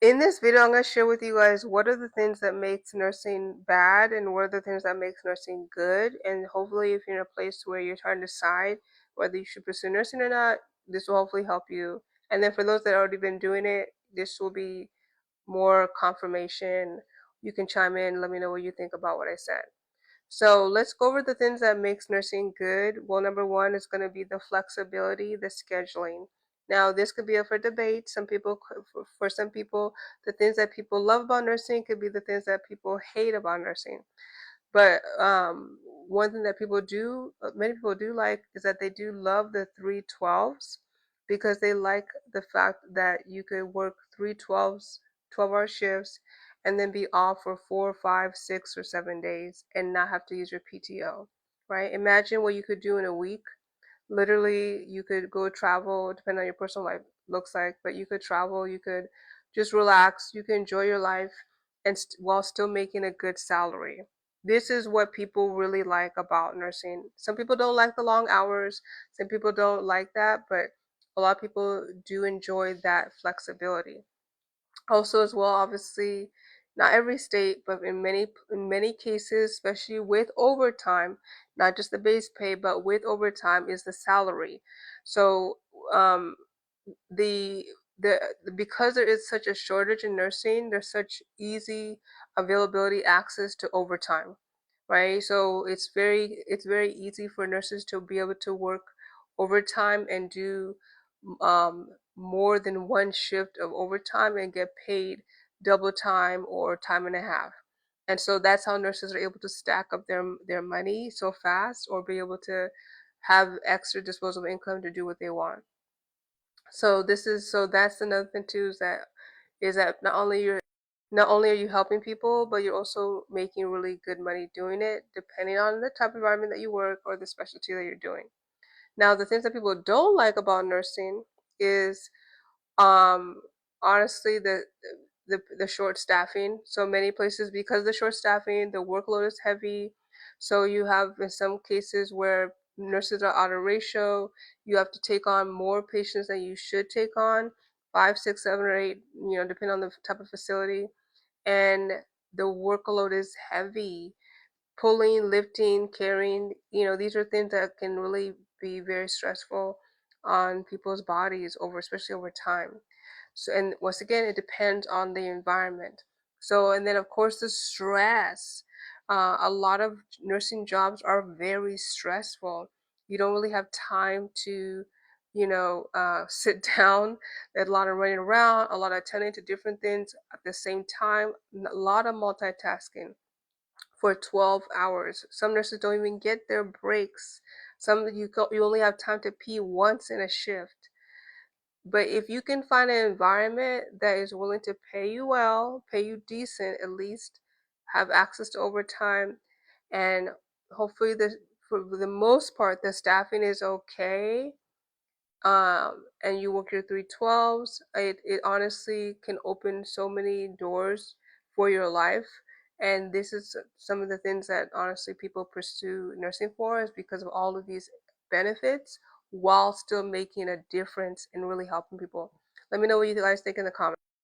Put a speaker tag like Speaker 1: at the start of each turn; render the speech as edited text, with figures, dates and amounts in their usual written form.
Speaker 1: In this video, I'm going to share with you guys what are the things that makes nursing bad and what are the things that makes nursing good. And hopefully, if you're in a place where you're trying to decide whether you should pursue nursing or not, this will hopefully help you. And then for those that already been doing it, this will be more confirmation. You can chime in, let me know what you think about what I said. So let's go over the things that makes nursing good. Well, number one is going to be the flexibility, the scheduling. Now, this could be up for debate. For some people, the things that people love about nursing could be the things that people hate about nursing. But one thing that many people do like, is that they do love the 312s because they like the fact that you could work 312s, 12-hour shifts, and then be off for 4, 5, 6, or 7 days and not have to use your PTO, right? Imagine what you could do in a week. Literally, you could go travel, depending on your personal life looks like, but you could travel, you could just relax, you can enjoy your life, and while still making a good salary. This is what people really like about nursing. Some people don't like the long hours, some people don't like that, but a lot of people do enjoy that flexibility. Also, as well, obviously, not every state, but in many cases, especially with overtime, not just the base pay, but with overtime is the salary. So um, the the because there is such a shortage in nursing, there's such easy availability access to overtime, right? So it's very easy for nurses to be able to work overtime and do more than one shift of overtime and get paid double time or time and a half. And so that's how nurses are able to stack up their money so fast, or be able to have extra disposable income to do what they want. So that's another thing too, is that not only are you helping people, but you're also making really good money doing it, depending on the type of environment that you work or the specialty that you're doing. Now, the things that people don't like about nursing is um honestly the short staffing. So many places, because of the short staffing, the workload is heavy. So you have in some cases where nurses are out of ratio. You have to take on more patients than you should take on, 5, 6, 7, or 8, depending on the type of facility. And the workload is heavy. Pulling, lifting, carrying, these are things that can really be very stressful on people's bodies, especially over time. So, and once again, it depends on the environment. So, and then of course the stress. A lot of nursing jobs are very stressful. You don't really have time to, sit down. There's a lot of running around, a lot of attending to different things at the same time, a lot of multitasking for 12 hours. Some nurses don't even get their breaks. You only have time to pee once in a shift. But if you can find an environment that is willing to pay you well, pay you decent at least, have access to overtime, and hopefully for the most part the staffing is okay, and you work your 312s, it honestly can open so many doors for your life. And this is some of the things that honestly people pursue nursing for, is because of all of these benefits while still making a difference and really helping people. Let me know what you guys think in the comments.